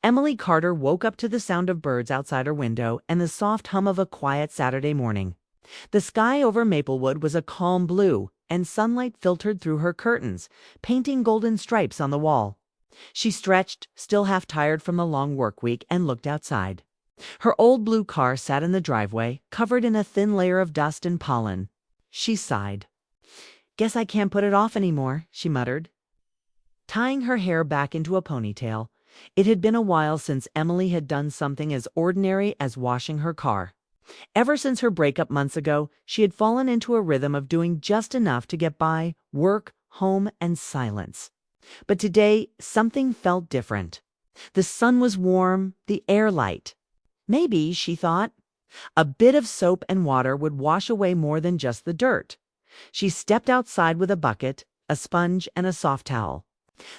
Emily Carter woke up to the sound of birds outside her window and the soft hum of a quiet Saturday morning. The sky over Maplewood was a calm blue, and sunlight filtered through her curtains, painting golden stripes on the wall. She stretched, still half tired from the long work week, and looked outside. Her old blue car sat in the driveway, covered in a thin layer of dust and pollen. She sighed. "Guess I can't put it off anymore," she muttered. Tying her hair back into a ponytail, it had been a while since Emily had done something as ordinary as washing her car. Ever since her breakup months ago, she had fallen into a rhythm of doing just enough to get by, work, home, and silence. But today, something felt different. The sun was warm, the air light. Maybe, she thought, a bit of soap and water would wash away more than just the dirt. She stepped outside with a bucket, a sponge, and a soft towel.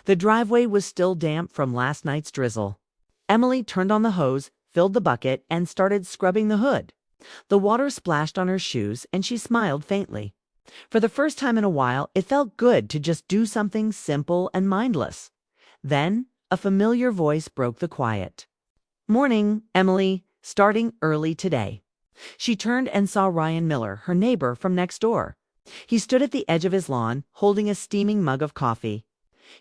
The driveway was still damp from last night's drizzle. Emily turned on the hose, filled the bucket, and started scrubbing the hood. The water splashed on her shoes, and she smiled faintly. For the first time in a while, it felt good to just do something simple and mindless. Then, a familiar voice broke the quiet. "Morning, Emily. Starting early today." She turned and saw Ryan Miller, her neighbor from next door. He stood at the edge of his lawn, holding a steaming mug of coffee.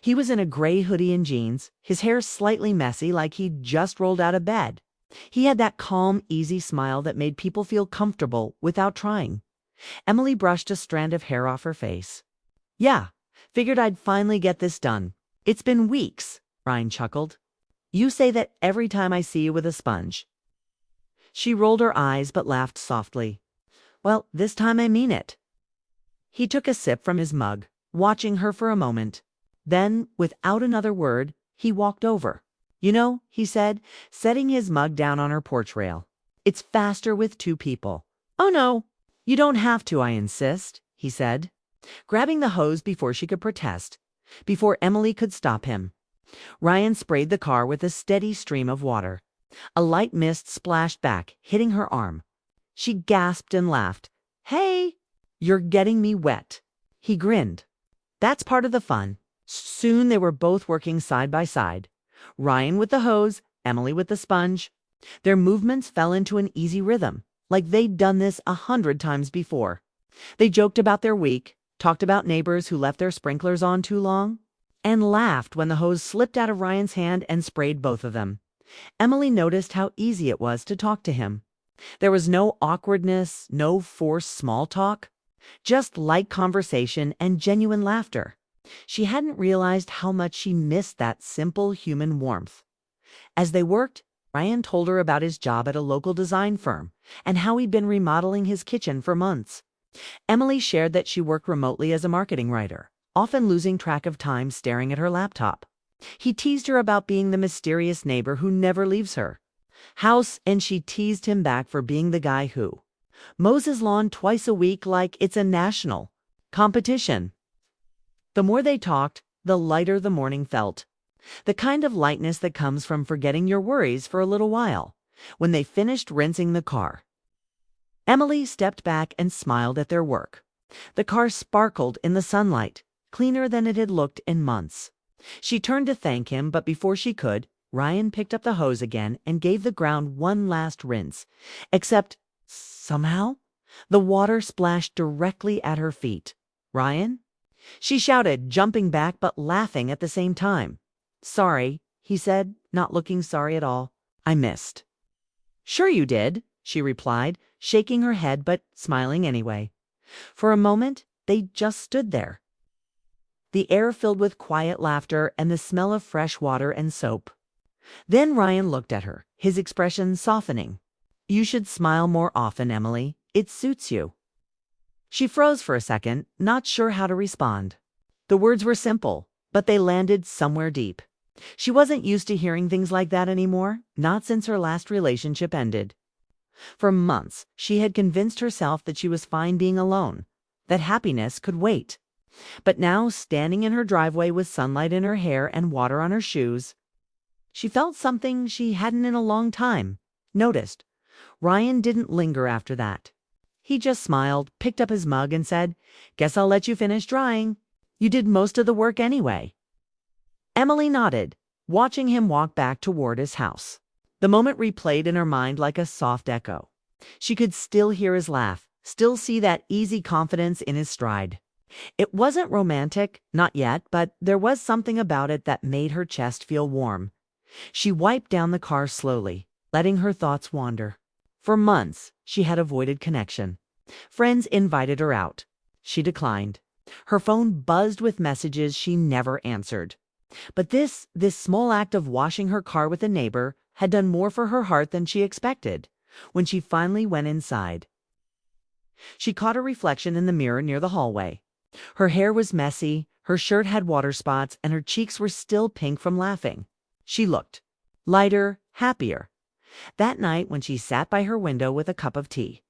He was in a gray hoodie and jeans, his hair slightly messy like he'd just rolled out of bed. He had that calm, easy smile that made people feel comfortable without trying. Emily brushed a strand of hair off her face. "Yeah, figured I'd finally get this done. It's been weeks," Ryan chuckled. "You say that every time I see you with a sponge." She rolled her eyes but laughed softly. "Well, this time I mean it." He took a sip from his mug, watching her for a moment. Then, without another word, he walked over. "You know," he said, setting his mug down on her porch rail, "it's faster with two people." "Oh no, you don't have to, I insist," he said, grabbing the hose before she could protest, before Emily could stop him. Ryan sprayed the car with a steady stream of water. A light mist splashed back, hitting her arm. She gasped and laughed. "Hey, you're getting me wet." He grinned. "That's part of the fun." Soon they were both working side by side. Ryan with the hose, Emily with the sponge. Their movements fell into an easy rhythm, like they'd done this 100 times before. They joked about their week, talked about neighbors who left their sprinklers on too long, and laughed when the hose slipped out of Ryan's hand and sprayed both of them. Emily noticed how easy it was to talk to him. There was no awkwardness, no forced small talk, just light conversation and genuine laughter. She hadn't realized how much she missed that simple human warmth. As they worked, Ryan told her about his job at a local design firm and how he'd been remodeling his kitchen for months. Emily shared that she worked remotely as a marketing writer, often losing track of time staring at her laptop. He teased her about being the mysterious neighbor who never leaves her house, and she teased him back for being the guy who mows his lawn twice a week like it's a national competition. The more they talked, the lighter the morning felt. The kind of lightness that comes from forgetting your worries for a little while. When they finished rinsing the car, Emily stepped back and smiled at their work. The car sparkled in the sunlight, cleaner than it had looked in months. She turned to thank him, but before she could, Ryan picked up the hose again and gave the ground one last rinse. Except, somehow, the water splashed directly at her feet. "Ryan?" she shouted, jumping back but laughing at the same time. "Sorry," he said, not looking sorry at all. "I missed." "Sure you did," she replied, shaking her head but smiling anyway. For a moment, they just stood there. The air filled with quiet laughter and the smell of fresh water and soap. Then Ryan looked at her, his expression softening. "You should smile more often, Emily. It suits you." She froze for a second, not sure how to respond. The words were simple, but they landed somewhere deep. She wasn't used to hearing things like that anymore, not since her last relationship ended. For months, she had convinced herself that she was fine being alone, that happiness could wait. But now, standing in her driveway with sunlight in her hair and water on her shoes, she felt something she hadn't in a long time noticed. Ryan didn't linger after that. He just smiled, picked up his mug, and said, "Guess I'll let you finish drying. You did most of the work anyway." Emily nodded. watching him walk back toward his house. The moment replayed in her mind like a soft echo. She could still hear his laugh, still see that easy confidence in his stride. It wasn't romantic, not yet, but there was something about it that made her chest feel warm. She wiped down the car slowly, letting her thoughts wander. For months, she had avoided connection. Friends invited her out. She declined. Her phone buzzed with messages she never answered. But this small act of washing her car with a neighbor had done more for her heart than she expected. When she finally went inside, she caught a reflection in the mirror near the hallway. Her hair was messy, her shirt had water spots, and her cheeks were still pink from laughing. She looked lighter, happier. That night, when she sat by her window with a cup of tea,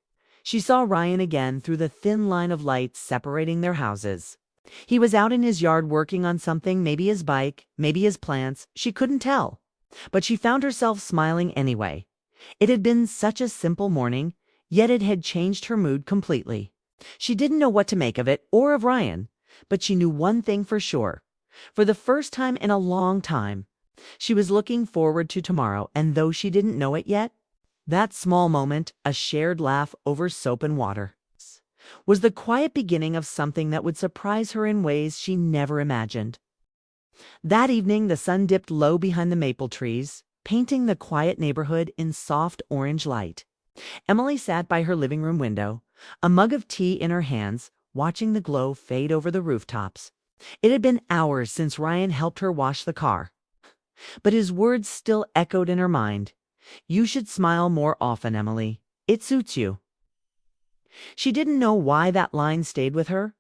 she saw Ryan again through the thin line of lights separating their houses. He was out in his yard working on something, maybe his bike, maybe his plants. She couldn't tell. But she found herself smiling anyway. It had been such a simple morning, yet it had changed her mood completely. She didn't know what to make of it or of Ryan, but she knew one thing for sure. For the first time in a long time, she was looking forward to tomorrow, and though she didn't know it yet, that small moment, a shared laugh over soap and water, was the quiet beginning of something that would surprise her in ways she never imagined. That evening, the sun dipped low behind the maple trees, painting the quiet neighborhood in soft orange light. Emily sat by her living room window, a mug of tea in her hands, watching the glow fade over the rooftops. It had been hours since Ryan helped her wash the car, but his words still echoed in her mind. "You should smile more often, Emily. It suits you." She didn't know why that line stayed with her.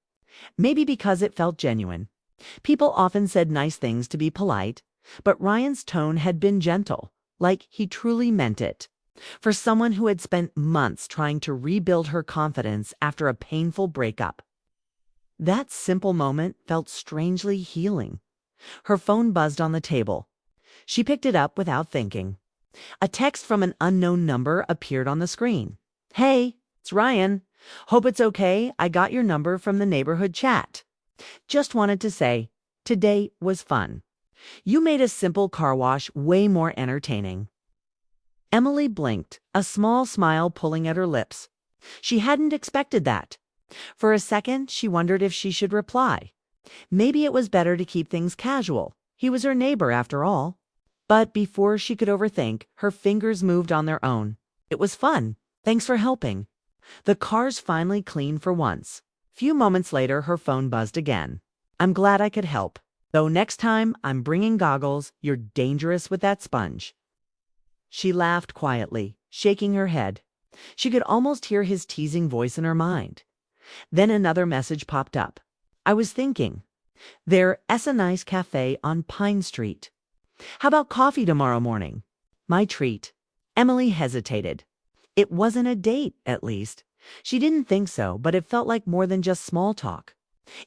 Maybe because it felt genuine. People often said nice things to be polite, but Ryan's tone had been gentle, like he truly meant it. For someone who had spent months trying to rebuild her confidence after a painful breakup, that simple moment felt strangely healing. Her phone buzzed on the table. She picked it up without thinking. A text from an unknown number appeared on the screen. "Hey, it's Ryan. Hope it's okay. I got your number from the neighborhood chat. Just wanted to say, today was fun. You made a simple car wash way more entertaining." Emily blinked, a small smile pulling at her lips. She hadn't expected that. For a second, she wondered if she should reply. Maybe it was better to keep things casual. He was her neighbor, after all. But before she could overthink, her fingers moved on their own. "It was fun. Thanks for helping." The car's finally clean for once. Few moments later, her phone buzzed again. "I'm glad I could help. Though next time, I'm bringing goggles. You're dangerous with that sponge." She laughed quietly, shaking her head. She could almost hear his teasing voice in her mind. Then another message popped up. "I was thinking, there's a nice cafe on Pine Street. How about coffee tomorrow morning? My treat." Emily hesitated. It wasn't a date, at least. She didn't think so, but it felt like more than just small talk.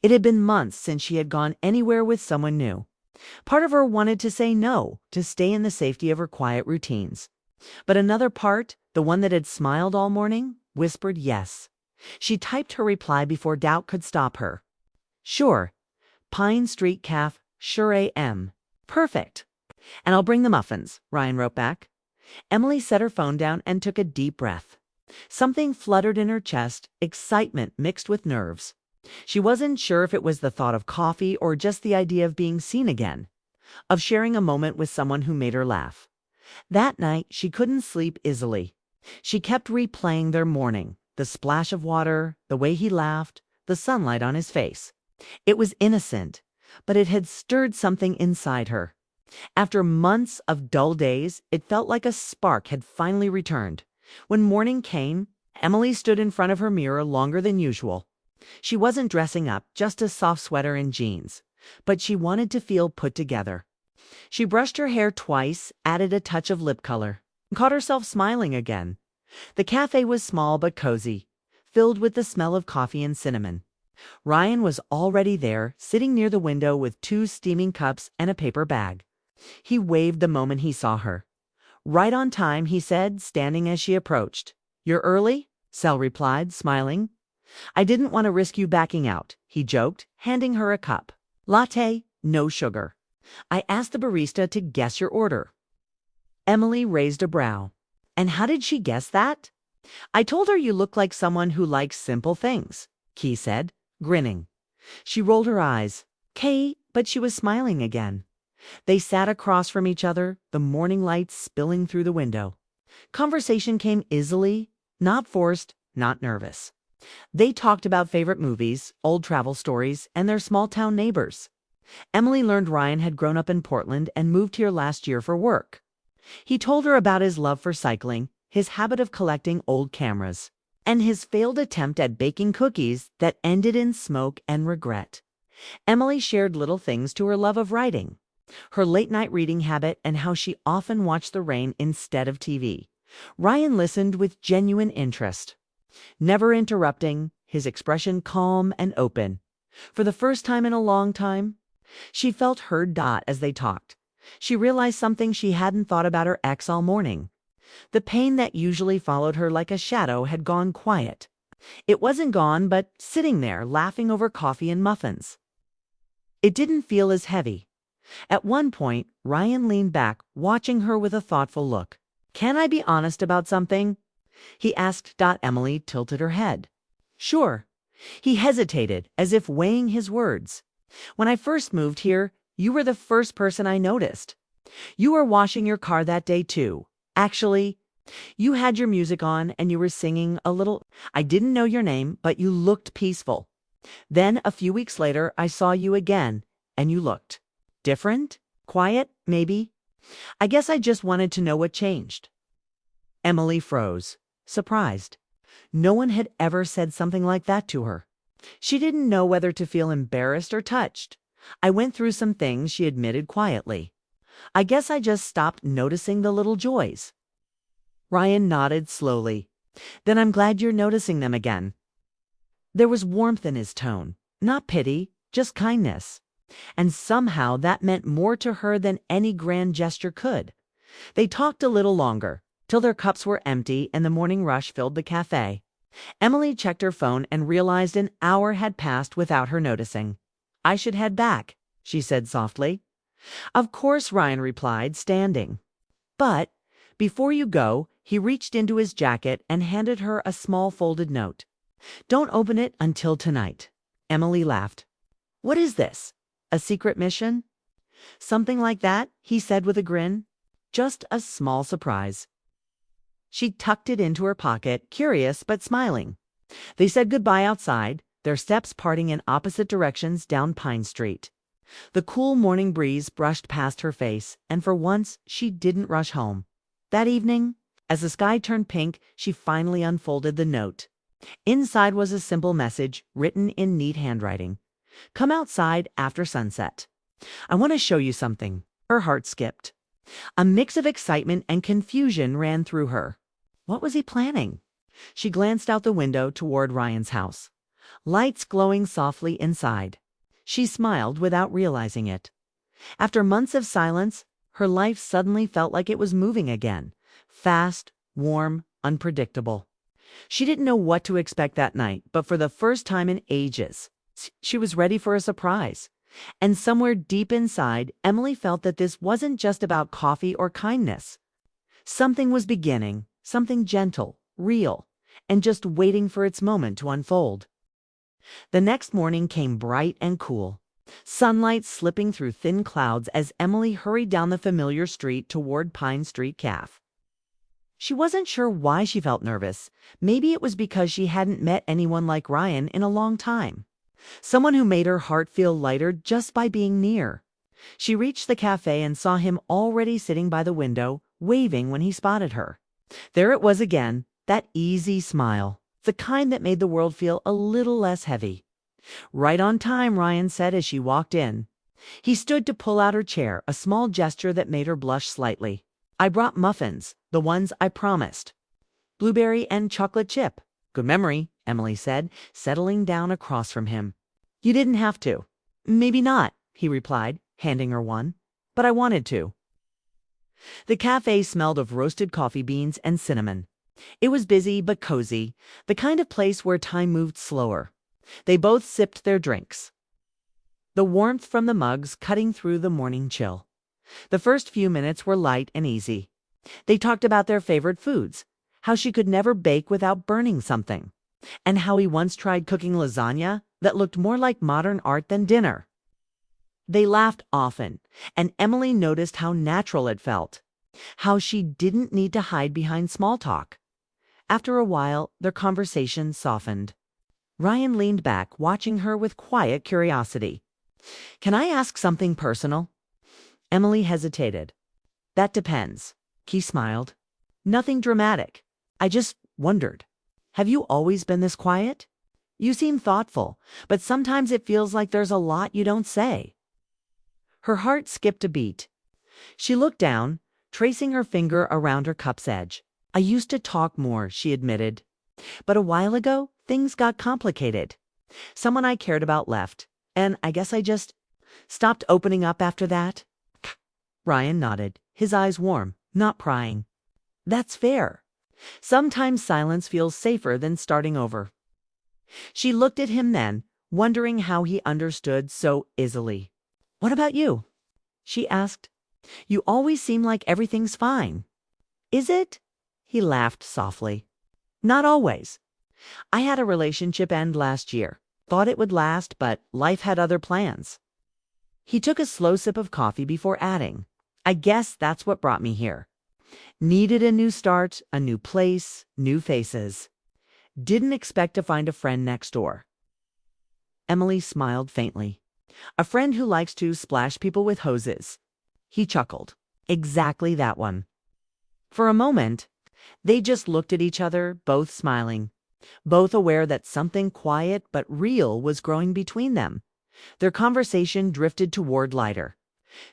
It had been months since she had gone anywhere with someone new. Part of her wanted to say no, to stay in the safety of her quiet routines. But another part, the one that had smiled all morning, whispered yes. She typed her reply before doubt could stop her. "Sure. Pine Street Caf, sure am. Perfect. And I'll bring the muffins," Ryan wrote back. Emily set her phone down and took a deep breath. Something fluttered in her chest, excitement mixed with nerves. She wasn't sure if it was the thought of coffee or just the idea of being seen again, of sharing a moment with someone who made her laugh. That night, she couldn't sleep easily. She kept replaying their morning, the splash of water, the way he laughed, the sunlight on his face. It was innocent, but it had stirred something inside her. After months of dull days, it felt like a spark had finally returned. When morning came, Emily stood in front of her mirror longer than usual. She wasn't dressing up, just a soft sweater and jeans, but she wanted to feel put together. She brushed her hair twice, added a touch of lip color, and caught herself smiling again. The cafe was small but cozy, filled with the smell of coffee and cinnamon. Ryan was already there, sitting near the window with 2 steaming cups and a paper bag. He waved the moment he saw her. "Right on time," he said, standing as she approached. "You're early?" Sel replied, smiling. "I didn't want to risk you backing out," he joked, handing her a cup. "Latte, no sugar." I asked the barista to guess your order. Emily raised a brow. And how did she guess that? I told her you look like someone who likes simple things, Key said, grinning. She rolled her eyes. Kay, but she was smiling again. They sat across from each other, the morning light spilling through the window. Conversation came easily, not forced, not nervous. They talked about favorite movies, old travel stories, and their small-town neighbors. Emily learned Ryan had grown up in Portland and moved here last year for work. He told her about his love for cycling, his habit of collecting old cameras, and his failed attempt at baking cookies that ended in smoke and regret. Emily shared little things to her love of writing, her late-night reading habit, and how she often watched the rain instead of TV. Ryan listened with genuine interest, never interrupting, his expression calm and open. For the first time in a long time, she felt heard. As they talked, she realized something she hadn't thought about her ex all morning. The pain that usually followed her like a shadow had gone quiet. It wasn't gone, but sitting there, laughing over coffee and muffins. It didn't feel as heavy. At one point, Ryan leaned back, watching her with a thoughtful look. Can I be honest about something? He asked. Emily tilted her head. Sure. He hesitated, as if weighing his words. When I first moved here, you were the first person I noticed. You were washing your car that day too. Actually, you had your music on and you were singing a little. I didn't know your name, but you looked peaceful. Then a few weeks later, I saw you again, and you looked different, quiet, maybe. I guess I just wanted to know what changed. Emily froze, surprised. No one had ever said something like that to her. She didn't know whether to feel embarrassed or touched. I went through some things, she admitted quietly. I guess I just stopped noticing the little joys. Ryan nodded slowly. Then I'm glad you're noticing them again. There was warmth in his tone, not pity, just kindness. And somehow that meant more to her than any grand gesture could. They talked a little longer, till their cups were empty and the morning rush filled the cafe. Emily checked her phone and realized an hour had passed without her noticing. I should head back, she said softly. Of course, Ryan replied, standing. But before you go, he reached into his jacket and handed her a small folded note. Don't open it until tonight. Emily laughed. What is this? A secret mission? Something like that, he said with a grin. Just a small surprise. She tucked it into her pocket, curious but smiling. They said goodbye outside, their steps parting in opposite directions down Pine Street. The cool morning breeze brushed past her face, and for once she didn't rush home. That evening, as the sky turned pink, she finally unfolded the note. Inside was a simple message, written in neat handwriting. Come outside after sunset. I want to show you something. Her heart skipped. A mix of excitement and confusion ran through her. What was he planning? She glanced out the window toward Ryan's house. Lights glowing softly inside. She smiled without realizing it. After months of silence, her life suddenly felt like it was moving again. Fast, warm, unpredictable. She didn't know what to expect that night, but for the first time in ages, she was ready for a surprise. And somewhere deep inside, Emily felt that this wasn't just about coffee or kindness. Something was beginning, something gentle, real, and just waiting for its moment to unfold. The next morning came bright and cool, sunlight slipping through thin clouds as Emily hurried down the familiar street toward Pine Street Cafe. She wasn't sure why she felt nervous. Maybe it was because she hadn't met anyone like Ryan in a long time. Someone who made her heart feel lighter just by being near. She reached the cafe and saw him already sitting by the window, waving when he spotted her. There it was again, that easy smile, the kind that made the world feel a little less heavy. Right on time, Ryan said as she walked in. He stood to pull out her chair, a small gesture that made her blush slightly. I brought muffins, the ones I promised. Blueberry and chocolate chip. Good memory, Emily said, settling down across from him. You didn't have to. Maybe not, he replied, handing her one. But I wanted to. The cafe smelled of roasted coffee beans and cinnamon. It was busy but cozy, the kind of place where time moved slower. They both sipped their drinks. the warmth from the mugs cutting through the morning chill. The first few minutes were light and easy. They talked about their favorite foods, how she could never bake without burning something, and how he once tried cooking lasagna that looked more like modern art than dinner. They laughed often, and Emily noticed how natural it felt, how she didn't need to hide behind small talk. After a while, their conversation softened. Ryan leaned back, watching her with quiet curiosity. "Can I ask something personal?" Emily hesitated. "That depends." He smiled. "Nothing dramatic. I just wondered. Have you always been this quiet? You seem thoughtful, but sometimes it feels like there's a lot you don't say." Her heart skipped a beat. She looked down, tracing her finger around her cup's edge. "I used to talk more," she admitted. "But a while ago, things got complicated. Someone I cared about left, and I guess I just stopped opening up after that." Ryan nodded, his eyes warm, not prying. "That's fair. Sometimes silence feels safer than starting over." She looked at him then, wondering how he understood so easily. "What about you?" she asked. "You always seem like everything's fine." "Is it?" He laughed softly. "Not always. I had a relationship end last year. Thought it would last, but life had other plans." He took a slow sip of coffee before adding, "I guess that's what brought me here. Needed a new start, a new place, new faces. Didn't expect to find a friend next door." Emily smiled faintly. "A friend who likes to splash people with hoses." He chuckled. "Exactly that one." For a moment, they just looked at each other, both smiling, both aware that something quiet but real was growing between them. Their conversation drifted toward lighter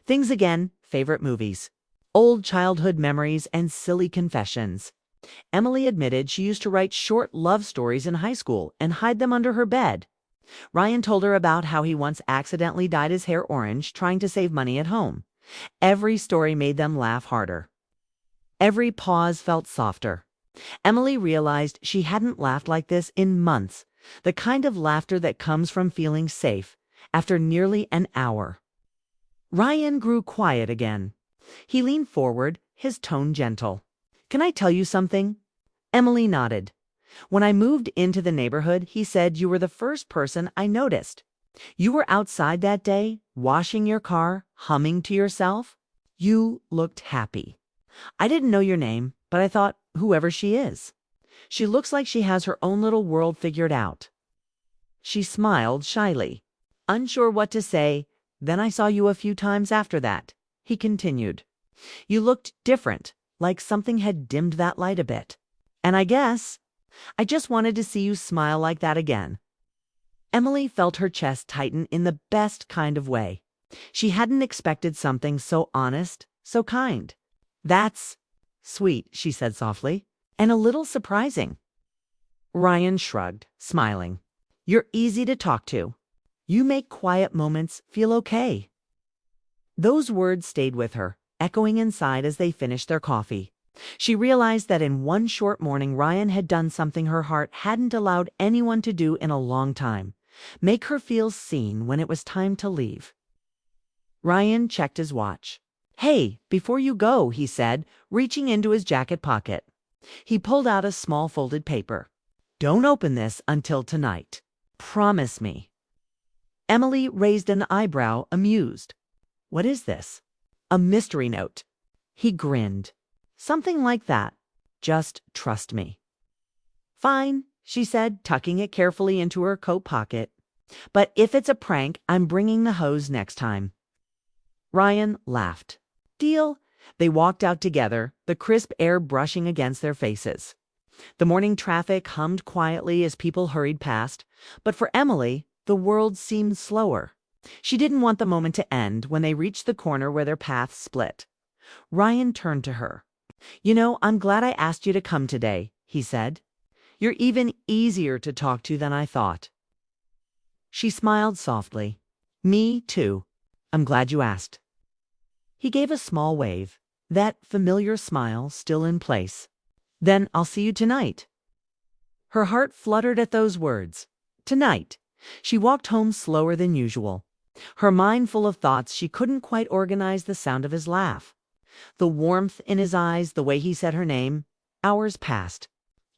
things again, favorite movies, old childhood memories, and silly confessions. Emily admitted she used to write short love stories in high school and hide them under her bed. Ryan told her about how he once accidentally dyed his hair orange trying to save money at home. Every story made them laugh harder. Every pause felt softer. Emily realized she hadn't laughed like this in months, the kind of laughter that comes from feeling safe after nearly an hour. Ryan grew quiet again. He leaned forward, his tone gentle. "Can I tell you something?" Emily nodded. "When I moved into the neighborhood, he said you were the first person I noticed. You were outside that day, washing your car, humming to yourself. You looked happy. I didn't know your name, but I thought, whoever she is. She looks like she has her own little world figured out." She smiled shyly, unsure what to say. "Then I saw you a few times after that," he continued. "You looked different, like something had dimmed that light a bit. And I guess I just wanted to see you smile like that again." Emily felt her chest tighten in the best kind of way. She hadn't expected something so honest, so kind. "That's sweet," she said softly, "and a little surprising." Ryan shrugged, smiling. "You're easy to talk to. You make quiet moments feel okay." Those words stayed with her, echoing inside as they finished their coffee. She realized that in one short morning Ryan had done something her heart hadn't allowed anyone to do in a long time: make her feel seen when it was time to leave. Ryan checked his watch. "Hey, before you go," he said, reaching into his jacket pocket. He pulled out a small folded paper. "Don't open this until tonight. Promise me." Emily raised an eyebrow, amused. "What is this?" "A mystery note." He grinned. "Something like that. Just trust me." "Fine," she said, tucking it carefully into her coat pocket. "But if it's a prank, I'm bringing the hose next time." Ryan laughed. "Deal." They walked out together, the crisp air brushing against their faces. The morning traffic hummed quietly as people hurried past, but for Emily, the world seemed slower. She didn't want the moment to end when they reached the corner where their paths split. Ryan turned to her. "You know, I'm glad I asked you to come today," he said. "You're even easier to talk to than I thought." She smiled softly. "Me too. I'm glad you asked." He gave a small wave, that familiar smile still in place. "Then I'll see you tonight." Her heart fluttered at those words. Tonight. She walked home slower than usual. Her mind full of thoughts, she couldn't quite organize the sound of his laugh, the warmth in his eyes, the way he said her name. Hours passed,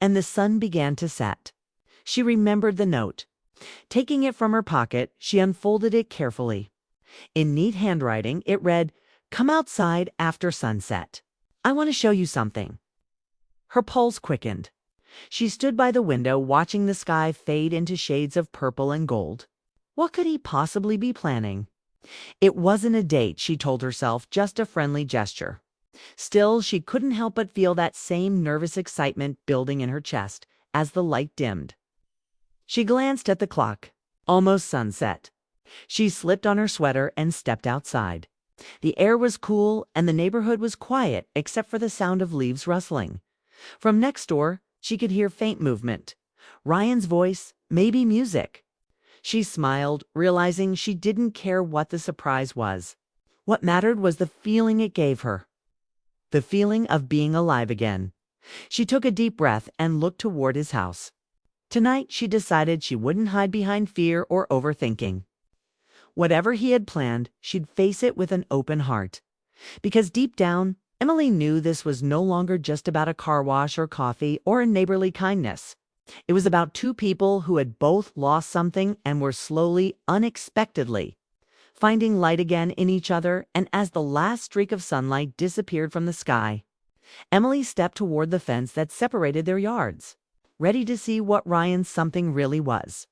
and the sun began to set. She remembered the note. Taking it from her pocket, she unfolded it carefully. In neat handwriting, it read, "Come outside after sunset. I want to show you something." Her pulse quickened. She stood by the window, watching the sky fade into shades of purple and gold. What could he possibly be planning? It wasn't a date, she told herself, just a friendly gesture. Still, she couldn't help but feel that same nervous excitement building in her chest as the light dimmed. She glanced at the clock. Almost sunset. She slipped on her sweater and stepped outside. The air was cool and the neighborhood was quiet except for the sound of leaves rustling. From next door, she could hear faint movement. Ryan's voice, maybe music. She smiled, realizing she didn't care what the surprise was. What mattered was the feeling it gave her. The feeling of being alive again. She took a deep breath and looked toward his house. Tonight, she decided she wouldn't hide behind fear or overthinking. Whatever he had planned, she'd face it with an open heart. Because deep down, Emily knew this was no longer just about a car wash or coffee or a neighborly kindness. It was about two people who had both lost something and were slowly, unexpectedly, finding light again in each other. And as the last streak of sunlight disappeared from the sky, Emily stepped toward the fence that separated their yards, ready to see what Ryan's something really was.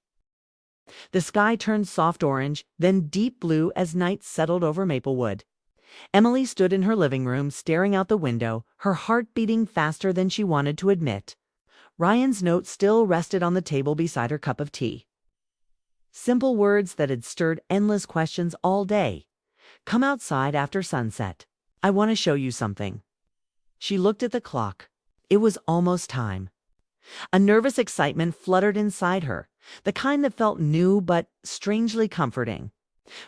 The sky turned soft orange, then deep blue as night settled over Maplewood. Emily stood in her living room, staring out the window, her heart beating faster than she wanted to admit. Ryan's note still rested on the table beside her cup of tea. Simple words that had stirred endless questions all day. Come outside after sunset. I want to show you something. She looked at the clock. It was almost time. A nervous excitement fluttered inside her, the kind that felt new but strangely comforting.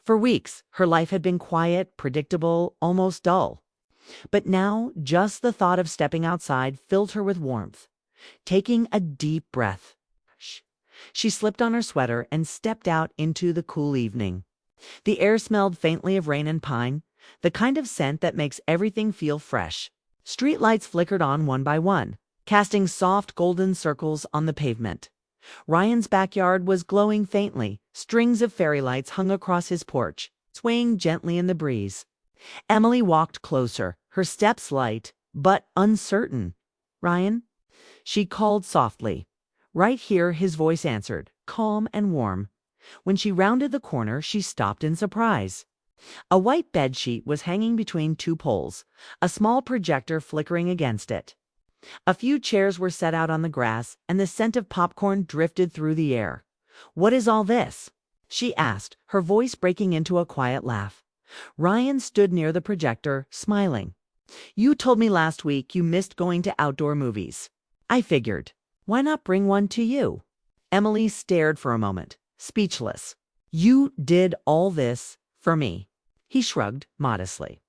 For weeks, her life had been quiet, predictable, almost dull. But now, just the thought of stepping outside filled her with warmth. Taking a deep breath, she slipped on her sweater and stepped out into the cool evening. The air smelled faintly of rain and pine, the kind of scent that makes everything feel fresh. Street lights flickered on one by one, casting soft golden circles on the pavement. Ryan's backyard was glowing faintly. Strings of fairy lights hung across his porch, swaying gently in the breeze. Emily walked closer, her steps light, but uncertain. "Ryan?" She called softly. Right here, his voice answered, calm and warm. When she rounded the corner, she stopped in surprise. A white bedsheet was hanging between two poles, a small projector flickering against it. A few chairs were set out on the grass, and the scent of popcorn drifted through the air. "What is all this?" she asked, her voice breaking into a quiet laugh. Ryan stood near the projector, smiling. "You told me last week you missed going to outdoor movies. I figured, why not bring one to you?" Emily stared for a moment, speechless. "You did all this for me?" He shrugged modestly.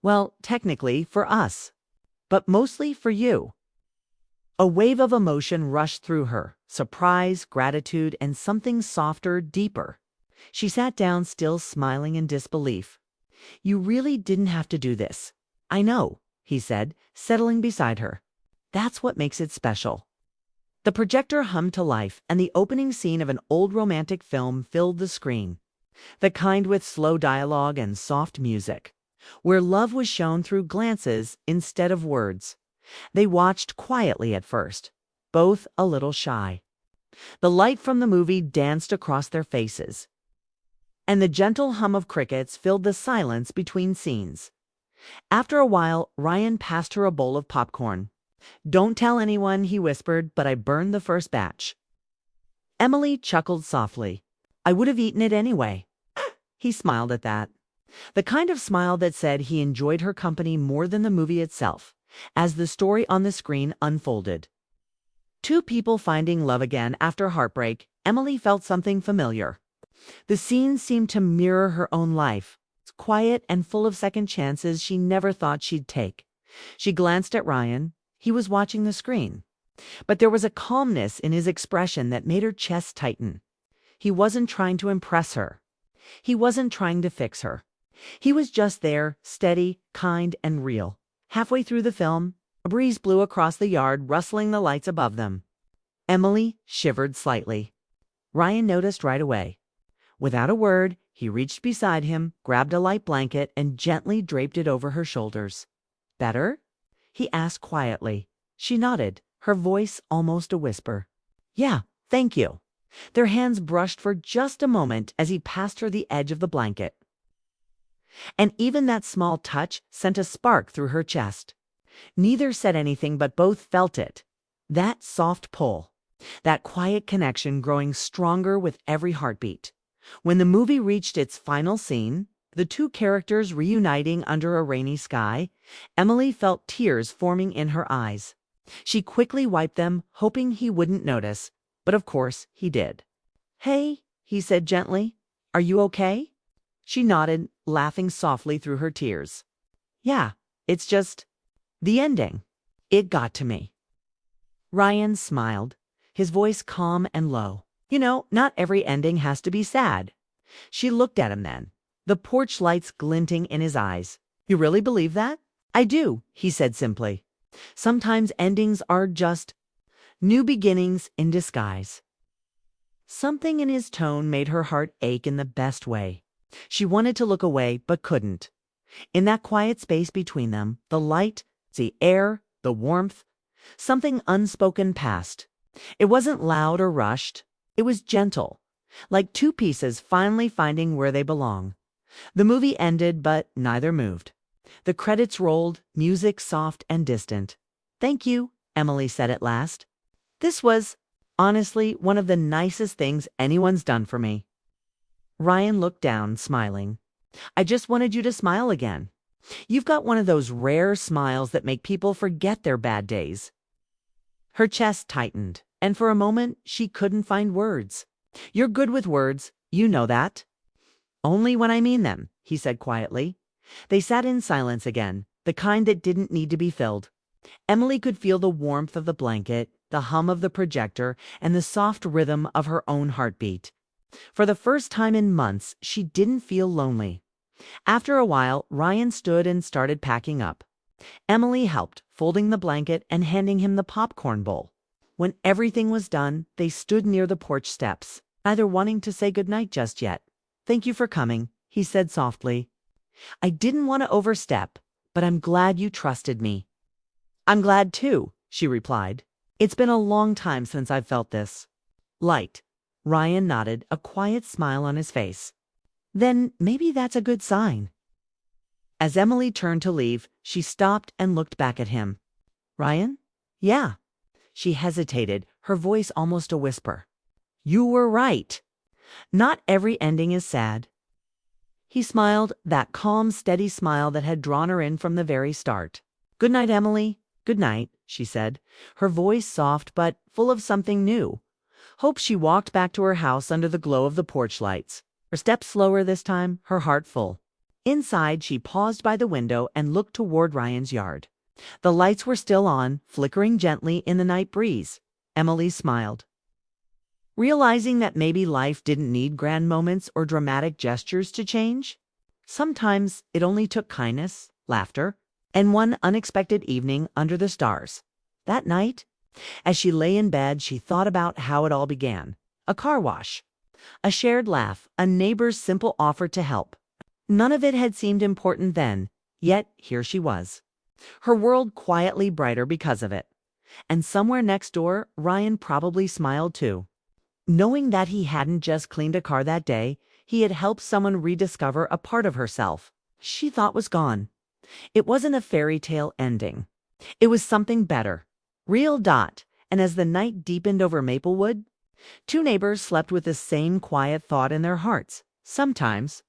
"Well, technically for us, but mostly for you." A wave of emotion rushed through her, surprise, gratitude, and something softer, deeper. She sat down, still smiling in disbelief. "You really didn't have to do this." "I know," he said, settling beside her. "That's what makes it special." The projector hummed to life, and the opening scene of an old romantic film filled the screen. The kind with slow dialogue and soft music, where love was shown through glances instead of words. They watched quietly at first, both a little shy. The light from the movie danced across their faces, and the gentle hum of crickets filled the silence between scenes. After a while, Ryan passed her a bowl of popcorn. "Don't tell anyone," he whispered, "but I burned the first batch." Emily chuckled softly. "I would have eaten it anyway." He smiled at that. The kind of smile that said he enjoyed her company more than the movie itself. As the story on the screen unfolded, two people finding love again after heartbreak, Emily felt something familiar. The scene seemed to mirror her own life, quiet and full of second chances she never thought she'd take. She glanced at Ryan. He was watching the screen, but there was a calmness in his expression that made her chest tighten. He wasn't trying to impress her. He wasn't trying to fix her. He was just there, steady, kind, and real. Halfway through the film, a breeze blew across the yard, rustling the lights above them. Emily shivered slightly. Ryan noticed right away. Without a word, he reached beside him, grabbed a light blanket, and gently draped it over her shoulders. "Better?" he asked quietly. She nodded, her voice almost a whisper. "Yeah, thank you." Their hands brushed for just a moment as he passed her the edge of the blanket. And even that small touch sent a spark through her chest. Neither said anything, but both felt it. That soft pull. That quiet connection growing stronger with every heartbeat. When the movie reached its final scene, the two characters reuniting under a rainy sky, Emily felt tears forming in her eyes. She quickly wiped them, hoping he wouldn't notice, but of course he did. "Hey," he said gently, "are you okay?" She nodded, laughing softly through her tears. "Yeah, it's just the ending. It got to me." Ryan smiled, his voice calm and low. "You know, not every ending has to be sad." She looked at him then, the porch lights glinting in his eyes. "You really believe that?" "I do," he said simply. "Sometimes endings are just new beginnings in disguise." Something in his tone made her heart ache in the best way. She wanted to look away, but couldn't. In that quiet space between them, the light, the air, the warmth, something unspoken passed. It wasn't loud or rushed. It was gentle, like two pieces finally finding where they belong. The movie ended, but neither moved. The credits rolled, music soft and distant. "Thank you," Emily said at last. "This was, honestly, one of the nicest things anyone's done for me." Ryan looked down, smiling. "I just wanted you to smile again. You've got one of those rare smiles that make people forget their bad days." Her chest tightened, and for a moment she couldn't find words. "You're good with words, you know that." "Only when I mean them," he said quietly. They sat in silence again, the kind that didn't need to be filled. Emily could feel the warmth of the blanket, the hum of the projector, and the soft rhythm of her own heartbeat. For the first time in months, she didn't feel lonely. After a while, Ryan stood and started packing up. Emily helped, folding the blanket and handing him the popcorn bowl. When everything was done, they stood near the porch steps, neither wanting to say goodnight just yet. "Thank you for coming," he said softly. "I didn't want to overstep, but I'm glad you trusted me." "I'm glad too," she replied. "It's been a long time since I've felt this light." Ryan nodded, a quiet smile on his face. "Then maybe that's a good sign." As Emily turned to leave, she stopped and looked back at him. "Ryan?" "Yeah." She hesitated, her voice almost a whisper. "You were right. Not every ending is sad." He smiled, that calm, steady smile that had drawn her in from the very start. "Good night, Emily." "Good night," she said, her voice soft but full of something new. Hope she walked back to her house under the glow of the porch lights. Her steps slower this time, her heart full. Inside, she paused by the window and looked toward Ryan's yard. The lights were still on, flickering gently in the night breeze. Emily smiled, realizing that maybe life didn't need grand moments or dramatic gestures to change. Sometimes it only took kindness, laughter, and one unexpected evening under the stars. That night, as she lay in bed, she thought about how it all began. A car wash, a shared laugh, a neighbor's simple offer to help. None of it had seemed important then, yet here she was. Her world quietly brighter because of it. And somewhere next door, Ryan probably smiled too. Knowing that he hadn't just cleaned a car that day, he had helped someone rediscover a part of herself she thought was gone. It wasn't a fairy tale ending. It was something better. Real. And as the night deepened over Maplewood, two neighbors slept with the same quiet thought in their hearts. Sometimes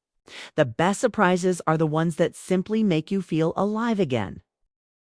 the best surprises are the ones that simply make you feel alive again.